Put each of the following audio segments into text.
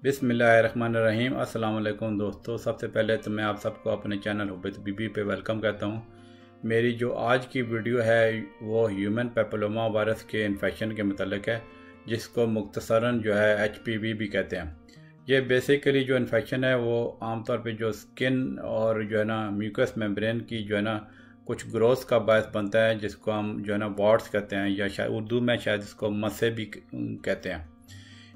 बिस्मिल्लाहिर्रहमानिर्रहीम। अस्सलाम वालेकुम दोस्तों, सबसे पहले तो मैं आप सबको अपने चैनल हुब्बत बीबी पे वेलकम कहता हूँ। मेरी जो आज की वीडियो है वो ह्यूमन पेपिलोमा वायरस के इन्फेक्शन के मतलब है, जिसको मुख्तसरन जो है HPV भी कहते हैं। ये बेसिकली जो इन्फेक्शन है वो आमतौर पे जो स्किन और जो है ना म्यूकस मेम्ब्रेन की जो है ना कुछ ग्रोथ का बायस बनता है, जिसको हम जो है ना वॉट्स कहते हैं, या शायद उर्दू में शायद इसको मस्से भी कहते हैं।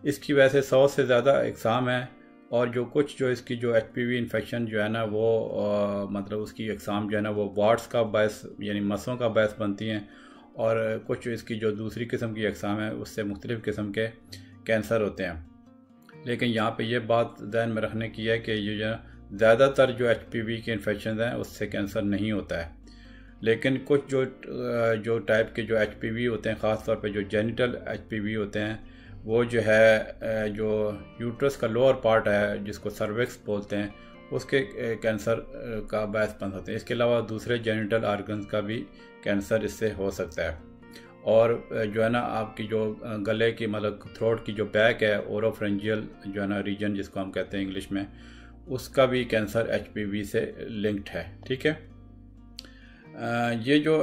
इसकी वजह से 100 से ज़्यादा इकसाम है, और जो कुछ जो इसकी जो HPV इन्फेक्शन जो है ना वो मतलब उसकी इकसाम जो है ना वो वाट्स का बायस यानी मसों का बायस बनती हैं, और कुछ इसकी जो दूसरी किस्म की इकसाम है उससे मुख्तलिफ़ किस्म के कैंसर होते हैं। लेकिन यहाँ पे ये बात ध्यान में रखने की है कि ये जो ज़्यादातर जो HPV के इन्फेक्शन हैं उससे कैंसर नहीं होता है। लेकिन कुछ जो टाइप के जो HPV होते हैं, ख़ास तौर पे जो जेनिटल HPV होते हैं, वो जो है जो यूट्रस का लोअर पार्ट है जिसको सर्विक्स बोलते हैं, उसके कैंसर का बायस बन सकते हैं। इसके अलावा दूसरे जेनिटल आर्गन्स का भी कैंसर इससे हो सकता है। और जो है ना आपकी जो गले की मतलब थ्रोट की जो बैक है, ओरोफ्रेंजियल जो है ना रीजन जिसको हम कहते हैं इंग्लिश में, उसका भी कैंसर HPV से लिंक्ड है। ठीक है, ये जो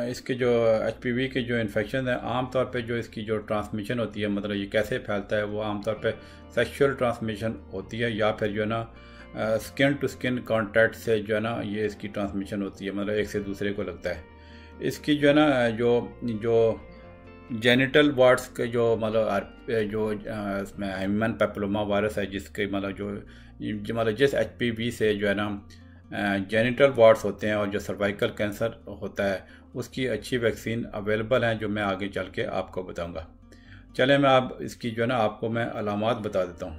इसके जो HPV के जो इन्फेक्शन है, आमतौर पे जो इसकी जो ट्रांसमिशन होती है, मतलब ये कैसे फैलता है, वो आमतौर पे सेक्सुअल ट्रांसमिशन होती है, या फिर जो है ना स्किन टू स्किन कांटेक्ट से जो है ना ये इसकी ट्रांसमिशन होती है, मतलब एक से दूसरे को लगता है। इसकी जो है ना जो जेनिटल वार्ड्स के जो मतलब जो इसमें ह्यूमन पेपिलोमा वायरस है, जिसके मतलब जिस HPV से जो है ना जेनिटल वार्ड्स होते हैं और जो सर्वाइकल कैंसर होता है, उसकी अच्छी वैक्सीन अवेलेबल हैं, जो मैं आगे चल के आपको बताऊंगा। चलें मैं आप इसकी जो है ना आपको मैं अलामात बता देता हूँ।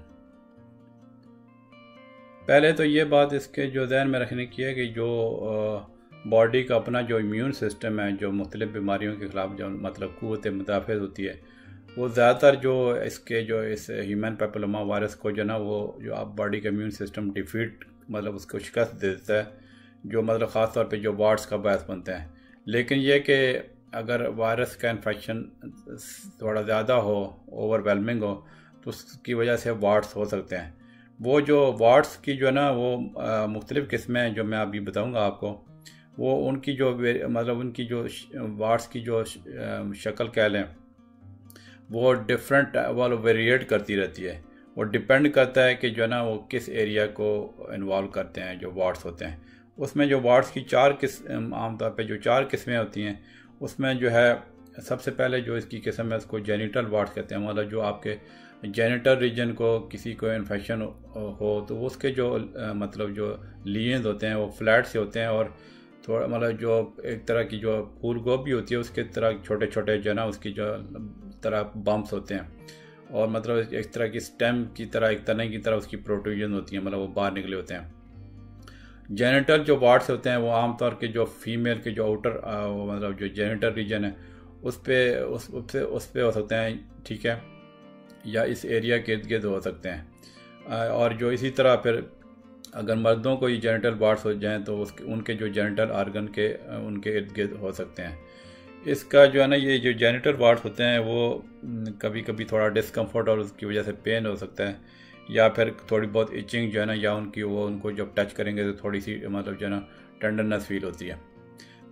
पहले तो ये बात इसके जो ध्यान में रखने की है कि जो बॉडी का अपना जो इम्यून सिस्टम है, जो मुख्तलिफ़ बीमारियों के ख़िलाफ़ जो मतलब क़ुव्वत मुदाफ़अत होती है, वो ज़्यादातर जो इसके जो इस ह्यूमन पेपिलोमा वायरस को जो ना वो जो आप बॉडी का इम्यून सिस्टम डिफीट मतलब उसको शिकस्त दे देता है, जो मतलब ख़ास तौर पे जो वार्ड्स का बायस बनते हैं। लेकिन यह कि अगर वायरस का इन्फेक्शन थोड़ा ज़्यादा हो, ओवरवेलमिंग हो, तो उसकी वजह से वार्ड्स हो सकते हैं। वो जो वार्ड्स की जो है ना वो मुख्तलिफ़ किस्में हैं, जो मैं अभी बताऊंगा आपको। वो उनकी जो मतलब उनकी जो वार्ड्स की जो शक्ल कह लें, वो डिफरेंट वालो वेरिएट करती रहती है। वो डिपेंड करता है कि जो है ना वो किस एरिया को इन्वॉल्व करते हैं। जो वार्ड्स होते हैं उसमें जो वार्ड्स की आमतौर पे जो 4 किस्में होती हैं, उसमें जो है सबसे पहले जो इसकी किस्म है उसको जेनिटल वार्ड्स कहते हैं। मतलब जो आपके जेनिटल रीजन को किसी को इन्फेक्शन हो तो उसके जो मतलब जो लीजेंस होते हैं वो फ्लैट से होते हैं, और थोड़ा मतलब जो एक तरह की जो फूल गोभी होती है उसके तरह छोटे छोटे जो है ना उसकी जो तरह बम्प्स होते हैं, और मतलब एक तरह की स्टेम की तरह, एक तने की तरह उसकी प्रोट्रूजन होती है, मतलब वो बाहर निकले होते हैं। जेनिटल जो वार्ड्स होते हैं वो आमतौर के जो फीमेल के जो आउटर मतलब जो जेनिटल रीजन है उस पे हो सकते हैं। ठीक है, या इस एरिया के इर्द गिर्द हो सकते हैं। और जो इसी तरह फिर अगर मर्दों को ये जेनिटल वार्ड्स हो जाएं तो उनके जो जेनिटल आर्गन के उनके इर्द गिर्द हो सकते हैं। इसका जो है ना ये जो जेनिटल वार्ड्स होते हैं वो कभी कभी थोड़ा डिस्कम्फर्ट और उसकी वजह से पेन हो सकता है, या फिर थोड़ी बहुत इचिंग जो है ना, या उनको जब टच करेंगे तो थोड़ी सी मतलब जो है ना टेंडरनेस फील होती है।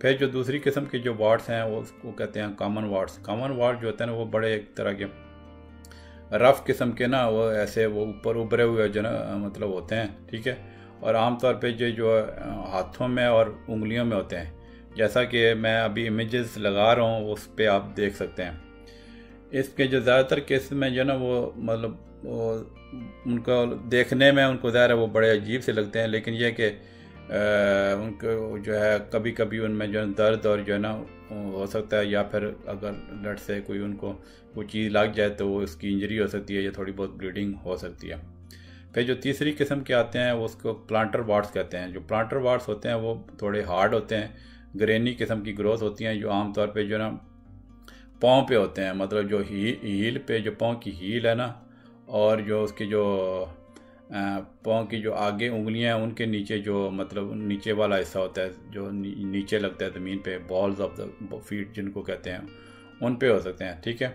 फिर जो दूसरी किस्म के जो वार्ड्स हैं वो उसको कहते हैं कॉमन वार्ड्स। कॉमन वार्ड जो होते हैं ना वो बड़े एक तरह के रफ़ किस्म के ना, वो ऐसे वो ऊपर उभरे हुए जो ना मतलब होते हैं। ठीक है, और आमतौर पे जो हाथों में और उंगलियों में होते हैं, जैसा कि मैं अभी इमेजेस लगा रहा हूँ उस पर आप देख सकते हैं। इसके जो ज़्यादातर केस में जो ना वो मतलब वो उनको देखने में उनको ज़ाहिर है वो बड़े अजीब से लगते हैं, लेकिन यह कि उनको जो है कभी कभी उनमें जो दर्द और जो है ना हो सकता है, या फिर अगर लट से उनको कोई चीज़ लग जाए तो वो उसकी इंजरी हो सकती है, या थोड़ी बहुत ब्लीडिंग हो सकती है। फिर जो तीसरी किस्म के आते हैं वो उसको प्लांटर वार्ड्स कहते हैं। जो प्लांटर वार्ड्स होते हैं वो थोड़े हार्ड होते हैं, ग्रेनी किस्म की ग्रोथ होती हैं, जो आमतौर पे जो ना पाँव पे होते हैं, मतलब जो हील पे जो पाँव की हील है ना, और जो उसकी जो पाँव की जो आगे उंगलियां हैं उनके नीचे जो मतलब नीचे वाला हिस्सा होता है जो नीचे लगता है ज़मीन पे, बॉल्स ऑफ द फीट जिनको कहते हैं, उन पे हो सकते हैं। ठीक है,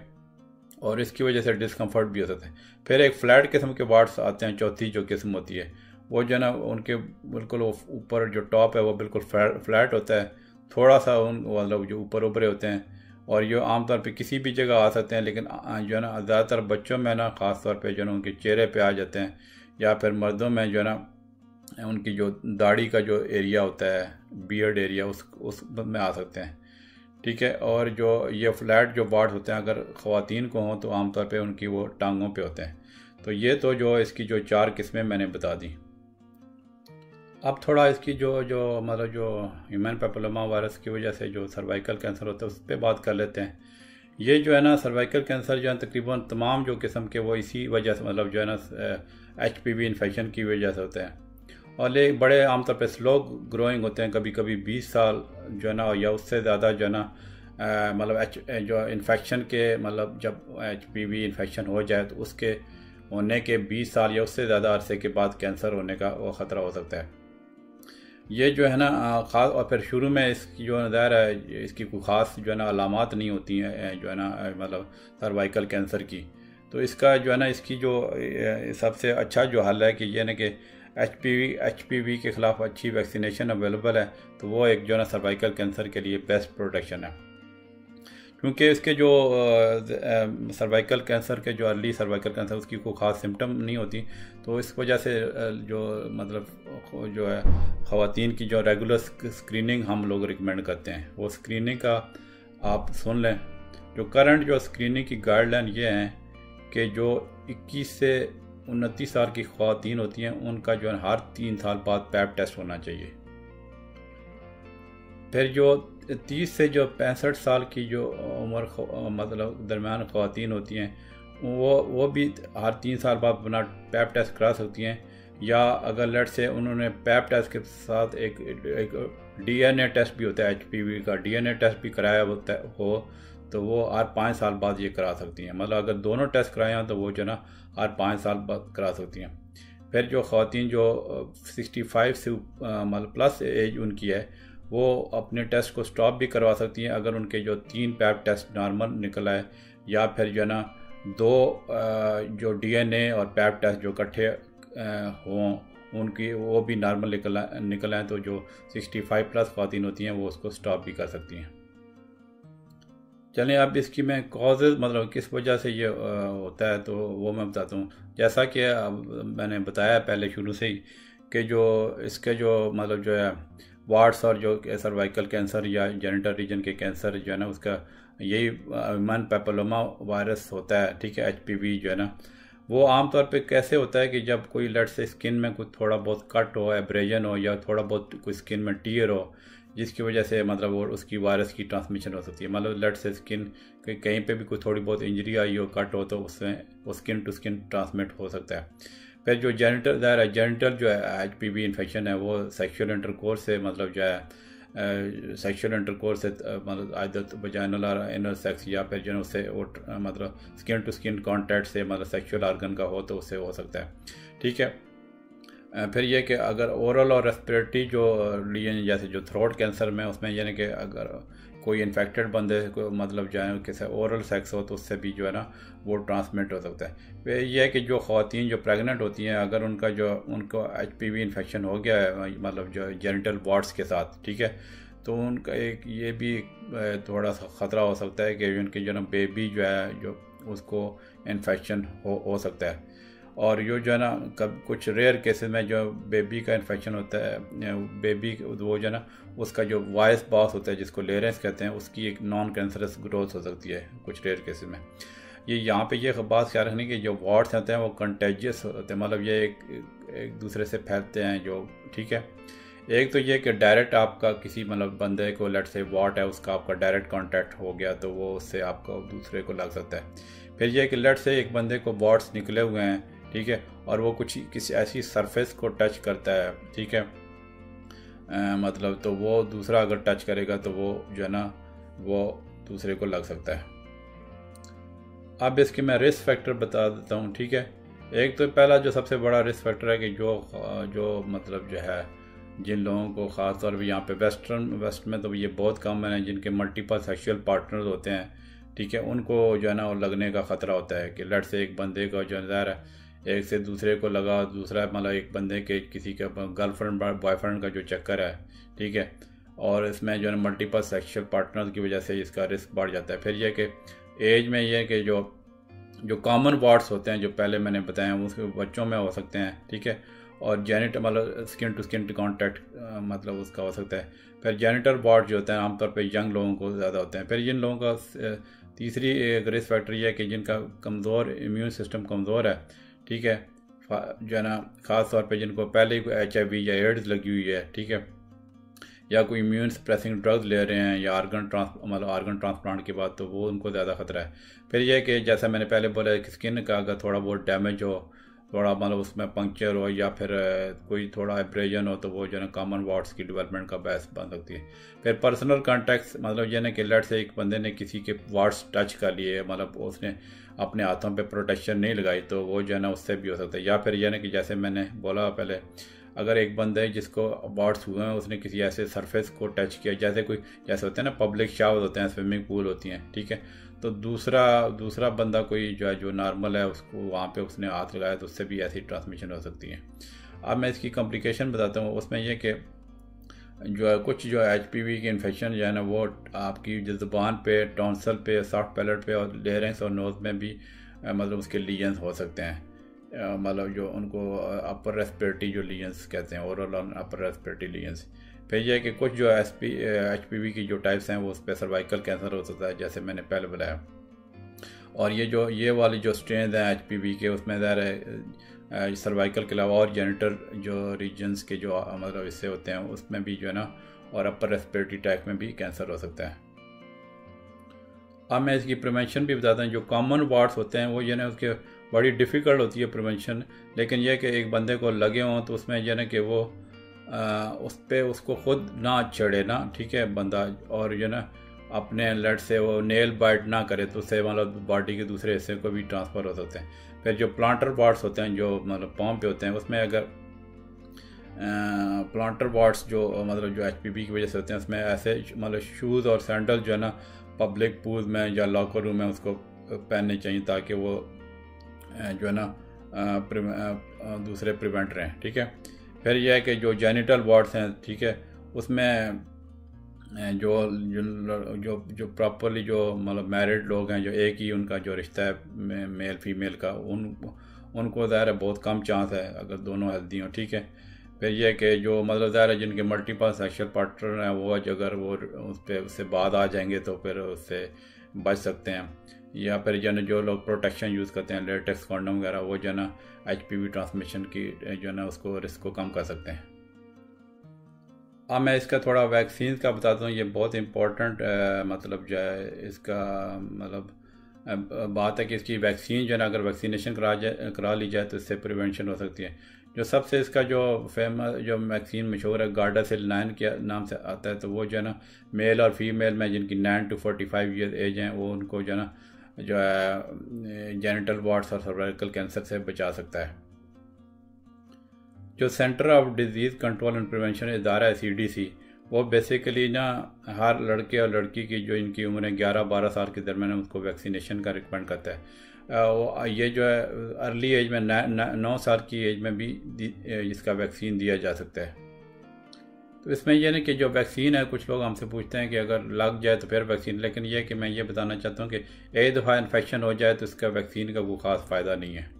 और इसकी वजह से डिस्कम्फर्ट भी हो सकता है। फिर एक फ्लैट किस्म के वार्ड्स आते हैं, चौथी जो किस्म होती है वो जो है ना उनके बिल्कुल ऊपर जो टॉप है वो बिल्कुल फ्लैट होता है, थोड़ा सा उन मतलब जो ऊपर उभरे होते हैं, और ये आमतौर पे किसी भी जगह आ सकते हैं, लेकिन जो है ना ज़्यादातर बच्चों में ना ख़ास तौर पे जो है ना उनके चेहरे पे आ जाते हैं, या फिर मर्दों में जो है ना उनकी जो दाढ़ी का जो एरिया होता है, बियर्ड एरिया, उस में आ सकते हैं। ठीक है। और जो ये फ्लैट जो बार्ड होते हैं अगर ख़वातीन को हों तो आमतौर पे उनकी वो टांगों पे होते हैं। तो ये तो जो इसकी जो 4 किस्में मैंने बता दी। अब थोड़ा इसकी जो जो मतलब जो ह्यूमन पैपिलोमा वायरस की वजह से जो सर्वाइकल कैंसर होता है उस पर बात कर लेते हैं। ये जो है ना सर्वाइकल कैंसर जो है तकरीबन तमाम जो किस्म के वो इसी वजह से मतलब जो है ना HPV इन्फेक्शन की वजह से होते हैं, और ये बड़े आमतौर पे स्लो ग्रोइंग होते हैं, कभी कभी 20 साल जो है ना या उससे ज़्यादा जो है ना मतलब जो इन्फेक्शन के मतलब जब HPV इन्फेक्शन हो जाए तो उसके होने के 20 साल या उससे ज़्यादा अरसे के बाद कैंसर होने का वो ख़तरा हो सकता है। ये जो है ना ख़ास, और फिर शुरू में इसकी जो ज़ाहिर है इसकी कोई ख़ास जो है ना अलामात नहीं होती हैं जो है ना मतलब सर्वाइकल कैंसर की। तो इसका जो है ना इसकी जो सबसे अच्छा जो हल है कि ये ना कि HPV के ख़िलाफ़ अच्छी वैक्सीनेशन अवेलेबल है, तो वो एक जो है ना सर्वाइकल कैंसर के लिए बेस्ट प्रोटेक्शन है। क्योंकि इसके जो सर्वाइकल कैंसर के जो अर्ली सर्वाइकल कैंसर उसकी कोई ख़ास सिम्टम नहीं होती, तो इस वजह से जो मतलब जो है ख़वातीन की जो रेगुलर स्क्रीनिंग हम लोग रिकमेंड करते हैं, वो स्क्रीनिंग का आप सुन लें। जो करंट जो स्क्रीनिंग की गाइडलाइन ये हैं कि जो 21 से 29 साल की ख़वातीन होती हैं उनका जो है हर 3 साल बाद पैप टेस्ट होना चाहिए। फिर जो 30 से जो 65 साल की जो उम्र मतलब दरमियान ख़वातीन होती हैं वो भी हर 3 साल बाद अपना पैप टेस्ट करा सकती हैं, या अगर लेट से उन्होंने पैप टेस्ट के साथ एक DNA टेस्ट भी होता है, HPV का DNA टेस्ट भी कराया होता हो तो वो हर 5 साल बाद ये करा सकती हैं। मतलब अगर दोनों टेस्ट कराए हैं तो वो जो ना हर 5 साल बाद करा सकती हैं। फिर जो ख़वातीन जो 65 से मतलब प्लस एज उनकी है वो अपने टेस्ट को स्टॉप भी करवा सकती हैं अगर उनके जो 3 पैप टेस्ट नॉर्मल निकल आए, या फिर जो है ना 2 जो DNA और पैप टेस्ट जो इकट्ठे हों उनकी वो भी नॉर्मल निकल आए, तो जो 65 प्लस ख़वातीन होती हैं वो उसको स्टॉप भी कर सकती हैं। चलें अब इसकी मैं कॉजेज़ मतलब किस वजह से ये होता है तो वो मैं बताता हूँ। जैसा कि मैंने बताया पहले शुरू से ही कि जो इसके जो मतलब जो है वार्ड्स और जो सर्वाइकल कैंसर या जेनिटल रीजन के कैंसर जो है ना उसका यही ह्यूमन पैपिलोमा वायरस होता है। ठीक है। HPV जो है ना वो आमतौर पे कैसे होता है कि जब कोई लट से स्किन में कुछ थोड़ा बहुत कट हो, एब्रेजन हो, या थोड़ा बहुत कोई स्किन में टीयर हो, जिसकी वजह से मतलब वो उसकी वायरस की ट्रांसमिशन हो सकती है। मतलब लट से स्किन कहीं पे भी कोई थोड़ी बहुत इंजरी आई हो, कट हो, तो उसमें वो स्किन टू स्किन ट्रांसमिट हो सकता है। फिर जो जेनिटल जो है HPV इन्फेक्शन है वो सेक्सुअल इंटरकोर्स से मतलब जो है सेक्सुअल इंटरकोर्स से मतलब आदत वजाइनल और एनल सेक्स, या फिर जो है उससे वो मतलब स्किन टू स्किन कॉन्टैक्ट से मतलब सेक्सुअल ऑर्गन का हो तो उससे हो सकता है। ठीक है। फिर ये कि अगर ओरल और रेस्पिरेटरी जो रीजन जैसे जो थ्रोट कैंसर में उसमें यानी कि अगर कोई इन्फेक्टेड बंदे को मतलब जो है किसी ओरल सेक्स हो तो उससे भी जो है ना वो ट्रांसमिट हो सकता है। फिर यह है कि जो ख़वातीन जो प्रेग्नेंट होती हैं अगर उनको HPV इन्फेक्शन हो गया है मतलब जो जेनिटल वार्ड्स के साथ, ठीक है, तो उनका एक ये भी थोड़ा सा ख़तरा हो सकता है कि उनकी जो ना बेबी जो है जो उसको इन्फेक्शन हो सकता है। और ये जो है ना कब कुछ रेयर केसेस में जो बेबी का इन्फेक्शन होता है, बेबी वो जो है ना उसका जो वॉइस बॉक्स होता है जिसको लेरेंस कहते हैं उसकी एक नॉन कैंसरस ग्रोथ हो सकती है कुछ रेयर केसेस में। ये यहाँ पे ये बात ख्याल रखने की जो वार्ड्स होते हैं वो कंटेजियस होते हैं, मतलब ये एक दूसरे से फैलते हैं जो, ठीक है। एक तो ये कि डायरेक्ट आपका किसी मतलब बंदे को लेट से वार्ड है उसका आपका डायरेक्ट कांटेक्ट हो गया तो वो उससे आपका दूसरे को लग सकता है। फिर ये कि लेट से एक बंदे को वार्ड्स निकले हुए हैं, ठीक है, और वो किसी ऐसी सरफेस को टच करता है, ठीक है, मतलब तो वो दूसरा अगर टच करेगा तो वो जो है ना वो दूसरे को लग सकता है। अब इसके मैं रिस्क फैक्टर बता देता हूँ, ठीक है। एक तो पहला जो सबसे बड़ा रिस्क फैक्टर है कि जो मतलब जो है जिन लोगों को ख़ास तौर पर यहाँ पे वेस्ट में तो ये बहुत कम है जिनके मल्टीपल सेक्सुअल पार्टनर्स होते हैं, ठीक है, उनको जो है ना वो लगने का ख़तरा होता है कि लट से एक बंदे का जो ज़ाहिर है एक से दूसरे को लगा, दूसरा मतलब एक बंदे के किसी का गर्लफ्रेंड बॉयफ्रेंड का जो चक्कर है, ठीक है, और इसमें जो है मल्टीपल सेक्शुअल पार्टनर की वजह से इसका रिस्क बढ़ जाता है। फिर यह कि एज में यह कि जो जो कॉमन वार्ड्स होते हैं जो पहले मैंने बताए हैं उसके बच्चों में हो सकते हैं, ठीक है, और जेनिटल मतलब स्किन टू स्किन कॉन्टैक्ट मतलब उसका हो सकता है। फिर जेनिटल वार्ड जो होते हैं आमतौर पे यंग लोगों को ज़्यादा होते हैं। फिर जिन लोगों का तीसरी एक रिस्क फैक्टर ये है कि जिनका कमज़ोर इम्यून सिस्टम कमज़ोर है, ठीक है, जो है ना ख़ास तौर पे जिनको पहले ही HIV या एड्स लगी हुई है, ठीक है, या कोई इम्यून सप्रेसिंग ड्रग्स ले रहे हैं या आर्गन ट्रांसप्लांट के बाद, तो वो उनको ज़्यादा ख़तरा है। फिर यह कि जैसा मैंने पहले बोला कि स्किन का अगर थोड़ा बहुत डैमेज हो, थोड़ा मतलब उसमें पंक्चर हो या फिर कोई थोड़ा एब्रेजन हो, तो वो जो है कॉमन वार्ड्स की डेवलपमेंट का बायस बन सकती है। फिर पर्सनल कॉन्टैक्ट्स मतलब ये ना कि लट से एक बंदे ने किसी के वार्ड्स टच कर लिए, मतलब उसने अपने हाथों पे प्रोटेक्शन नहीं लगाई, तो वो जो है ना उससे भी हो सकता है। या फिर यह ना कि जैसे मैंने बोला पहले, अगर एक बंदे जिसको वार्ड्स हुए हैं उसने किसी ऐसे सरफेस को टच किया, जैसे होते हैं ना पब्लिक शावर होते हैं, स्विमिंग पूल होती हैं, ठीक है, तो दूसरा बंदा कोई जो है जो नॉर्मल है उसको वहाँ पे उसने हाथ लगाया, तो उससे भी ऐसी ट्रांसमिशन हो सकती है। अब मैं इसकी कॉम्प्लिकेशन बताता हूँ। उसमें यह कि जो है कुछ जो HPV की इन्फेक्शन जो है ना वो आपकी जो ज़ुबान पे, टॉन्सल पे, सॉफ्ट पैलेट पे और लेरेंस और नोज़ में भी मतलब उसके लीजन्स हो सकते हैं, मतलब जो उनको अपर रेस्पिरेटरी जो लीजन्स कहते हैं, ओरल अपर रेस्पिरेटरी लीजन्स। फिर यह है कि कुछ जो HPV की जो टाइप्स हैं वो उस पर सर्वाइकल कैंसर हो सकता है, जैसे मैंने पहले बताया। और ये वाली जो स्ट्रेन हैं HPV के, उसमें ज़ाहिर है सर्वाइकल के अलावा और जेनिटल जो रीजन्स के जो मतलब हिस्से होते हैं उसमें भी जो है ना, और अपर रेस्पिरेटरी ट्रैक्ट में भी कैंसर हो सकता है। अब मैं इसकी प्रिवेंशन भी बताता हूँ। जो कॉमन वार्ड्स होते हैं वो ये ना उसके बड़ी डिफ़िकल्ट होती है प्रिवेंशन, लेकिन यह कि एक बंदे को लगे हों तो उसमें यह ना कि वो उस पर उसको ख़ुद ना चढ़े ना, ठीक है, बंदा, और जो ना अपने लट से वो नेल बाइट ना करे, तो उससे मतलब बॉडी के दूसरे हिस्से को भी ट्रांसफ़र हो सकते हैं। फिर जो प्लांटर वार्ड्स होते हैं जो मतलब पाँव पे होते हैं, उसमें अगर प्लांटर वार्ड्स जो मतलब जो HPV की वजह से होते हैं, उसमें ऐसे मतलब शूज़ और सैंडल जो है ना पब्लिक पूल में या लॉकर रूम में उसको पहनने चाहिए, ताकि वो जो है ना दूसरे प्रिवेंट रहें, ठीक है। फिर यह है कि जो जेनिटल वार्ड्स हैं, ठीक है, उसमें जो जो जो जो प्रॉपरली जो मतलब मैरिड लोग हैं, जो एक ही उनका जो रिश्ता है मेल फीमेल का, उनको ज़ाहिर है बहुत कम चांस है अगर दोनों हेल्दी हों, ठीक है। फिर यह कि जो मतलब ज़ाहिर है जिनके मल्टीपल सेक्शुअल पार्टनर हैं वो अगर वो उस पर उससे बाद आ जाएंगे तो फिर उससे बच सकते हैं। या फिर जो लोग प्रोटेक्शन यूज़ करते हैं, लेटेक्स कॉन्डम वगैरह, वो जो है ना HPV ट्रांसमिशन की जो है ना उसको रिस्क को कम कर सकते हैं। अब मैं इसका थोड़ा वैक्सीन का बताता हूँ। ये बहुत इम्पोर्टेंट मतलब जो है इसका मतलब बात है कि इसकी वैक्सीन जो है ना अगर वैक्सीनेशन करा ली जाए तो इससे प्रिवेंशन हो सकती है। जो सबसे इसका जो फेमस जो वैक्सीन मशहूर है गार्डासिल 9 के नाम से आता है, तो वो जो है ना मेल और फीमेल में जिनकी 9 to 45 ईयर एज हैं वो उनको जो है ना जो है जेनिटल वार्ड्स और सर्वाइकल कैंसर से बचा सकता है। जो centre of disease control and prevention इदारा है CDC, वो बेसिकली ना हर लड़के और लड़की की जो इनकी उम्र 11-12 साल के दरमियान उसको वैक्सीनेशन का रिकमेंड करता है। ये जो है अर्ली एज में 9 साल की एज में भी इसका वैक्सीन दिया जा सकता है। तो इसमें यह नहीं कि जो वैक्सीन है, कुछ लोग हमसे पूछते हैं कि अगर लग जाए तो फिर वैक्सीन, लेकिन यह कि मैं ये बताना चाहता हूँ कि एक दफ़ा इन्फेक्शन हो जाए तो इसका वैक्सीन का कोई ख़ास फ़ायदा नहीं है।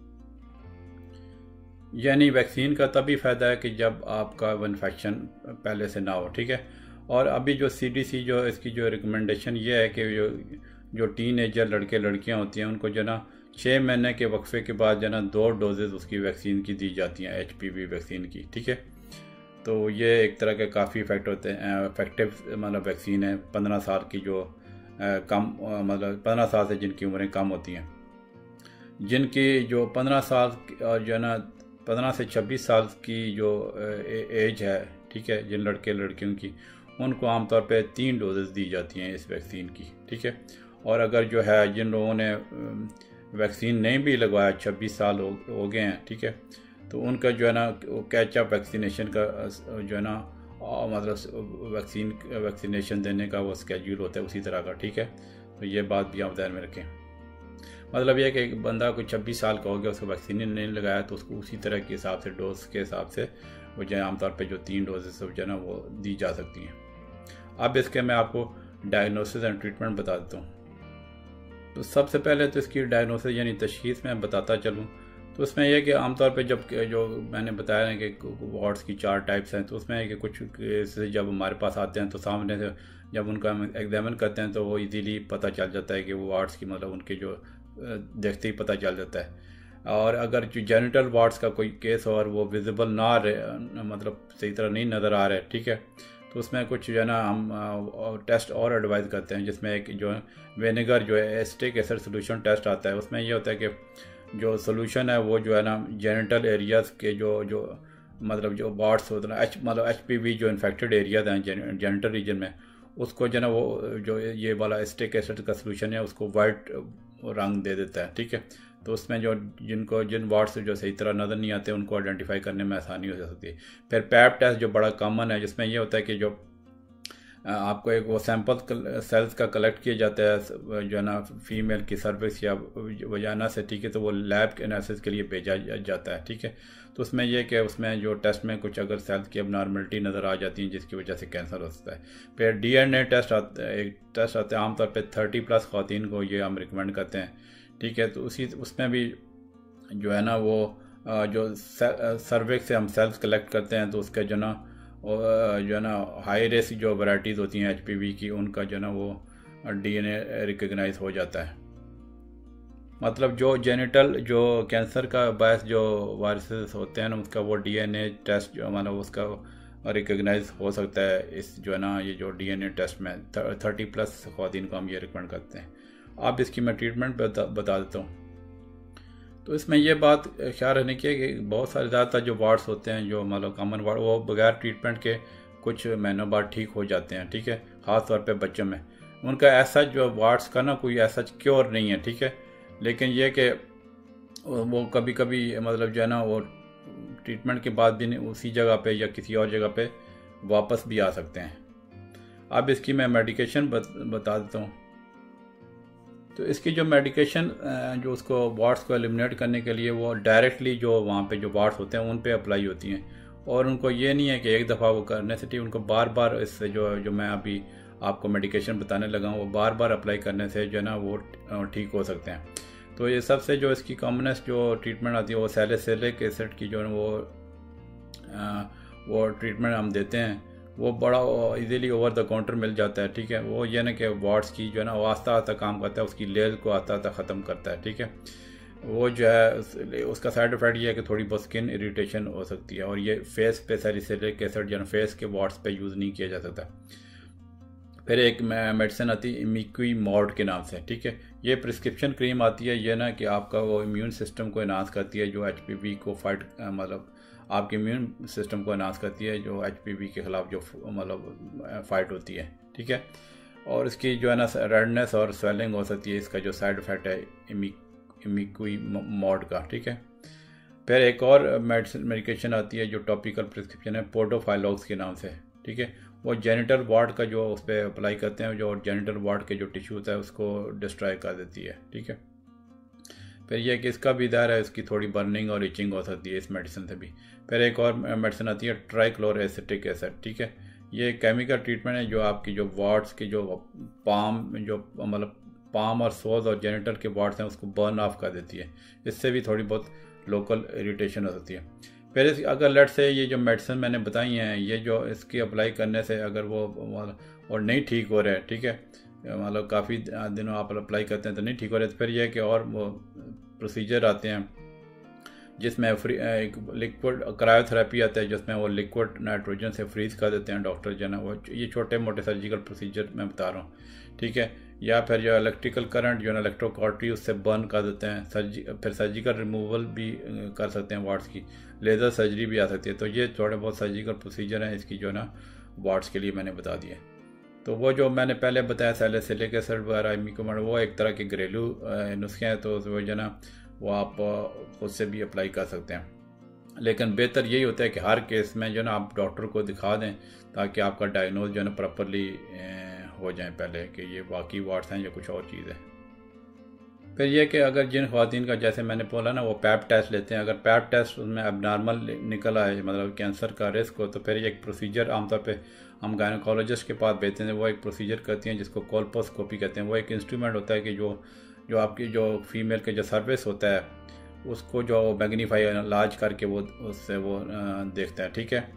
यानी वैक्सीन का तभी फ़ायदा है कि जब आपका वो इन्फेक्शन पहले से ना हो, ठीक है। और अभी जो CDC जो इसकी जो रिकमेंडेशन ये है कि जो टीनेजर लड़के लड़कियां होती हैं उनको जो ना 6 महीने के वक्फे के बाद जो ना 2 डोजेज़ उसकी वैक्सीन की दी जाती हैं, HPV वैक्सीन की, ठीक है। तो ये एक तरह के काफ़ी इफेक्ट होते हैं, इफेक्टिव मतलब वैक्सीन है 15 साल की जो कम मतलब 15 साल से जिनकी उम्रें कम होती हैं, जिनकी जो 15 साल और जो है ना 15 से 26 साल की जो एज है, ठीक है, जिन लड़के लड़कियों की, उनको आमतौर पे 3 डोजेज़ दी जाती हैं इस वैक्सीन की, ठीक है। और अगर जो है जिन लोगों ने वैक्सीन नहीं भी लगवाया, 26 साल हो गए हैं, ठीक है, तो उनका जो है ना कैचअप वैक्सीनेशन का जो है ना मतलब वैक्सीनेशन देने का वो स्केड्यूल होता है उसी तरह का, ठीक है। तो ये बात भी आप ध्यान में रखें। मतलब ये कि एक बंदा कोई 26 साल का हो गया, उसको वैक्सीन नहीं लगाया, तो उसको उसी तरह के हिसाब से डोज के हिसाब से वो जो है आमतौर पे जो 3 डोजेस जो है ना वो दी जा सकती हैं। अब इसके मैं आपको डायग्नोसिस एंड ट्रीटमेंट बता देता हूँ। तो सबसे पहले तो इसकी डायग्नोसिस यानी तशखीस में बताता चलूँ तो उसमें यह कि आमतौर पे जब जो मैंने बताया है कि वार्ड्स की 4 टाइप्स हैं, तो उसमें है कि कुछ केसेस जब हमारे पास आते हैं तो सामने से जब उनका हम एग्जामिन करते हैं तो वो इजीली पता चल जाता है कि वो वार्ड्स की मतलब उनके जो देखते ही पता चल जाता है। और अगर जो जेनिटल वार्ड्स का कोई केस हो और वो विजिबल ना आ रहे, मतलब सही तरह नहीं नज़र आ रहे, ठीक है, तो उसमें कुछ जो है ना हम टेस्ट और एडवाइस करते हैं, जिसमें एक जो विनेगर जो है एसिटिक एसिड सोल्यूशन टेस्ट आता है। उसमें ये होता है कि जो सोल्यूशन है वो जो है ना जेनिटल एरियाज़ के जो मतलब जो वार्ड्स होते हैं मतलब HPV जो इन्फेक्टेड एरियाज हैं जेनिटल रीजन में, उसको जो है ना वो जो ये वाला एसिटिक एसिड का सोल्यूशन है उसको वाइट रंग दे देता है, ठीक है। तो उसमें जो जिन वार्ड्स जो सही तरह नज़र नहीं आते उनको आइडेंटिफाई करने में आसानी हो सकती है। फिर पैप टेस्ट जो बड़ा कॉमन है, जिसमें ये होता है कि जो आपको एक वो सैंपल सेल्स का कलेक्ट किया जाता है जो है ना फीमेल की सर्विक्स या वजाना से, ठीक है, तो वो लैब एनालिसिस के लिए भेजा जाता है, ठीक है। तो उसमें यह कि उसमें जो टेस्ट में कुछ अगर सेल्स की अबनॉर्मलिटी नज़र आ जाती है जिसकी वजह से कैंसर हो सकता है। फिर DNA टेस्ट आता है, एक टेस्ट आता है आमतौर पर 30+ ख़वातीन को ये हम रिकमेंड करते हैं, ठीक है। तो उसमें भी जो है ना वो जो सर्विक्स से हम सेल्स कलेक्ट करते हैं तो उसके जो है ना हाई रिस्क जो वैराइटीज़ होती हैं HPV की, उनका जो है ना वो DNA रिकग्नाइज हो जाता है। मतलब जो जेनिटल जो कैंसर का बायस जो वायरसेस होते हैं ना उसका वो DNA टेस्ट जो मतलब उसका रिकग्नाइज हो सकता है इस जो है ना ये जो DNA टेस्ट में 30+ ख़वातीन को हम ये रिकमेंड करते हैं। अब इसकी मैं ट्रीटमेंट बता देता हूँ। तो इसमें यह बात ख्याल रखने की है कि बहुत सारे ज़्यादातर जो वार्ड्स होते हैं जो मतलब कॉमन वार्ड वो बगैर ट्रीटमेंट के कुछ महीनों बाद ठीक हो जाते हैं, ठीक है, ख़ास तौर पे बच्चों में। उनका ऐसा जो वार्ड्स का ना कोई ऐसा क्योर नहीं है, ठीक है, लेकिन यह कि वो कभी कभी मतलब जो है ना वो ट्रीटमेंट के बाद भी उसी जगह पे या किसी और जगह पे वापस भी आ सकते हैं। अब इसकी मैं मेडिकेशन बता देता हूँ। तो इसकी जो मेडिकेशन जो उसको वार्ड्स को एलिमिनेट करने के लिए वो डायरेक्टली जो वहाँ पे जो वार्ड्स होते हैं उन पे अप्लाई होती हैं, और उनको ये नहीं है कि एक दफ़ा वो करने से ठीक, उनको बार बार इससे जो मैं अभी आपको मेडिकेशन बताने लगा हूँ वो बार बार अप्लाई करने से जो है ना वो ठीक हो सकते हैं। तो ये सबसे जो इसकी कॉमनेस्ट जो ट्रीटमेंट आती है वो सैलिसिलिक एसिड की जो है वो ट्रीटमेंट हम देते हैं। वो बड़ा इजीली ओवर द काउंटर मिल जाता है, ठीक है। वो ये ना कि वार्ड्स की जो है ना वो आस्ता आस्ता काम करता है, उसकी लेयर को आस्ता आस्ता ख़त्म करता है, ठीक है। वो जो है उसका साइड इफेक्ट ये है कि थोड़ी बहुत स्किन इरिटेशन हो सकती है, और ये फेस पे सैलिसिलिक एसिड जो है फेस के वार्ड्स पे यूज़ नहीं किया जा सकता। फिर एक मेडिसिन आती है इमिक्विमोड के नाम से, ठीक है। ये प्रिस्क्रिप्शन क्रीम आती है, ये ना कि आपका वो इम्यून सिस्टम को एनहांस करती है, जो HPV को फाइट मतलब आपके इम्यून सिस्टम को एनहांस करती है, जो HPV के ख़िलाफ़ जो मतलब फ़ाइट होती है, ठीक है। और इसकी जो है ना रेडनेस और स्वेलिंग हो सकती है, इसका जो साइड इफ़ेक्ट है इमिक्विमोड का, ठीक है। फिर एक और मेडिकेशन आती है जो टॉपिकल प्रिस्क्रिप्शन है पोडोफाइलॉक्स के नाम से, ठीक है। वो जेनिटल वार्ड का जो उस पर अप्लाई करते हैं, जो जेनिटल वार्ड के जो टिश्यू होता है उसको डिस्ट्रॉय कर देती है, ठीक है। फिर यह कि इसका भी दायरा है, इसकी थोड़ी बर्निंग और इचिंग हो सकती है इस मेडिसिन से भी। फिर एक और मेडिसिन आती है ट्राइक्लोरोएसिटिक एसिड, ठीक है। ये केमिकल ट्रीटमेंट है जो आपकी जो वार्ड्स के जो पाम और सोज और जेनिटल के वार्ड्स हैं उसको बर्न ऑफ कर देती है। इससे भी थोड़ी बहुत लोकल इरिटेशन हो सकती है। फिर अगर लेट से ये जो मेडिसिन मैंने बताई हैं ये जो इसकी अप्लाई करने से अगर वो और नहीं ठीक हो रहे, ठीक है, मतलब काफ़ी दिनों आप अप्लाई करते हैं तो नहीं ठीक हो रहे, तो फिर यह कि और वो प्रोसीजर आते हैं जिसमें एक लिक्विड क्रायोथेरेपी आता है, जिसमें वो लिक्विड नाइट्रोजन से फ्रीज कर देते हैं डॉक्टर जो है वो। ये छोटे मोटे सर्जिकल प्रोसीजर मैं बता रहा हूँ, ठीक है। या फिर जो इलेक्ट्रिकल करंट जो है इलेक्ट्रोकॉर्टी उससे बर्न कर देते हैं। फिर सर्जिकल रिमूवल भी कर सकते हैं वार्ड्स की, लेज़र सर्जरी भी आ सकती है। तो ये थोड़े बहुत सर्जिकल प्रोसीजर हैं इसकी जो है ना वार्ड्स के लिए मैंने बता दिए। तो वो जो मैंने पहले बताया सैलिसिलिक एसिड वगैरह इमिक्विमोड, वो एक तरह के घरेलू नुस्खे हैं, तो वो जो है ना वो आप खुद से भी अप्लाई कर सकते हैं। लेकिन बेहतर यही होता है कि हर केस में जो है ना आप डॉक्टर को दिखा दें ताकि आपका डायग्नोज जो है ना प्रॉपरली हो जाएं पहले कि ये वाकई वाट्स हैं या कुछ और चीज़ है। फिर ये कि अगर जिन ख़वातीन का जैसे मैंने बोला ना वो पैप टेस्ट लेते हैं, अगर पैप टेस्ट उसमें एबनॉर्मल निकल आए मतलब कैंसर का रिस्क हो, तो फिर ये एक प्रोसीजर आमतौर पे हम गायनोकोलॉजिस्ट के पास भेजते हैं। वो एक प्रोसीजर करती हैं जिसको कोल्पोस्कोपी कहते हैं। वो एक इंस्ट्रूमेंट होता है कि जो आपकी जो फीमेल के जो सर्विस होता है उसको जो मैग्नीफाई लार्ज करके वो उससे वो देखते हैं, ठीक है।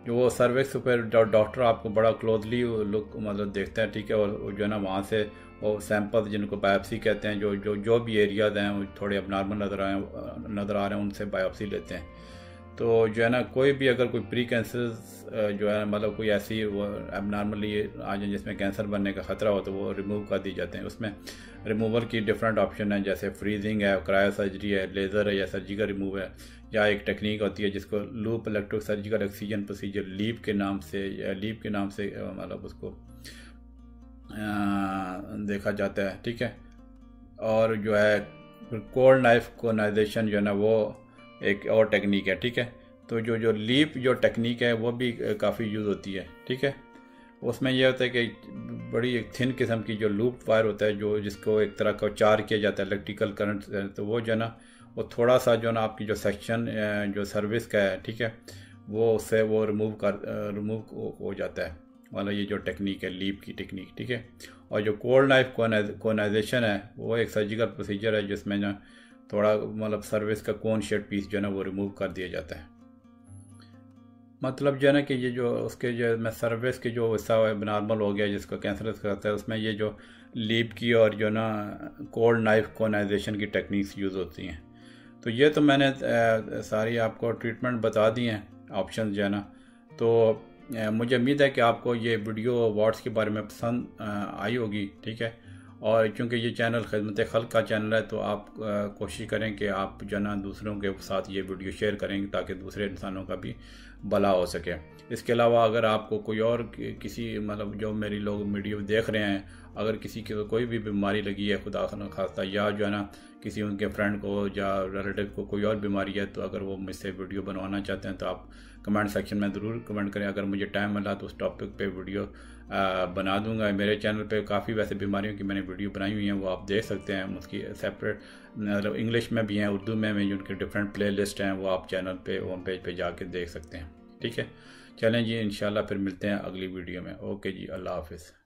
जो वो सर्विक्स पर डॉक्टर आपको बड़ा क्लोजली लुक मतलब देखते हैं, ठीक है। और जो है ना वहाँ से वो सैंपल जिनको बायोप्सी कहते हैं, जो भी एरियाज हैं वो थोड़े अब नॉर्मल नज़र आ रहे हैं उनसे बायोप्सी लेते हैं। तो जो है ना कोई भी अगर कोई प्री कैंसर जो है मतलब कोई ऐसी वो एबनॉर्मली आ जाए जिसमें कैंसर बनने का ख़तरा हो तो वो रिमूव कर दी जाते हैं। उसमें रिमूवल की डिफरेंट ऑप्शन है, जैसे फ्रीजिंग है, क्रायो सर्जरी है, लेज़र है या सर्जिकल रिमूव है, या एक टेक्निक होती है जिसको loop electro surgical excision procedure LEEP के नाम से मतलब उसको देखा जाता है, ठीक है। और जो है कोल्ड नाइफ कोनाइजेशन जो है ना वो एक और टेक्निक है, ठीक है। तो जो लीप जो टेक्निक है वो भी काफ़ी यूज़ होती है, ठीक है। उसमें यह होता है कि बड़ी एक थिन किस्म की जो लूप वायर होता है जो जिसको एक तरह का चार्ज किया जाता है इलेक्ट्रिकल करंट से, तो वो जो है ना वो थोड़ा सा जो ना आपकी जो सेक्शन जो सर्विस का है, ठीक है, वो उससे वो रिमूव हो जाता है वाला ये जो टेक्निक है लीप की टेक्निक, ठीक है। और जो कोल्ड नाइफ कोनाइजेशन है वो एक सर्जिकल प्रोसीजर है जिसमें ना थोड़ा मतलब सर्विस का कोन शेड पीस जो है ना वो रिमूव कर दिया जाता है। मतलब जो है ना कि ये जो उसके जो मैं सर्विस के जो हिस्सा नॉर्मल हो गया जिसको कैंसर करता है उसमें ये जो लीप की और जो ना कोल्ड नाइफ कोनाइजेशन की टेक्निक्स यूज़ होती हैं। तो ये तो मैंने सारी आपको ट्रीटमेंट बता दी हैं, ऑप्शन जो है ना। तो मुझे उम्मीद है कि आपको ये वीडियो वाट्स के बारे में पसंद आई होगी, ठीक है। और चूँकि ये चैनल खिदमत खल्क का चैनल है तो आप कोशिश करें कि आप जो ना दूसरों के साथ ये वीडियो शेयर करेंगे ताकि दूसरे इंसानों का भी भला हो सके। इसके अलावा अगर आपको कोई और किसी मतलब जो मेरी लोग वीडियो देख रहे हैं, अगर किसी की कोई भी बीमारी लगी है खुदा न खास्ता, या जो है ना किसी उनके फ्रेंड को या रिलेटिव को कोई और बीमारी है, तो अगर वो मुझसे वीडियो बनवाना चाहते हैं तो आप कमेंट सेक्शन में ज़रूर कमेंट करें। अगर मुझे टाइम मिला तो उस टॉपिक पे वीडियो बना दूंगा। मेरे चैनल पे काफ़ी वैसे बीमारियों की मैंने वीडियो बनाई हुई हैं, वो आप देख सकते हैं। उसकी सेपरेट मतलब इंग्लिश में भी हैं, उर्दू में भी, उनके डिफरेंट प्ले लिस्ट हैं, वो आप चैनल पे होम पेज पे जाके देख सकते हैं, ठीक है। चलें जी, इंशाल्लाह फिर मिलते हैं अगली वीडियो में। ओके जी, अल्लाह हाफिज़।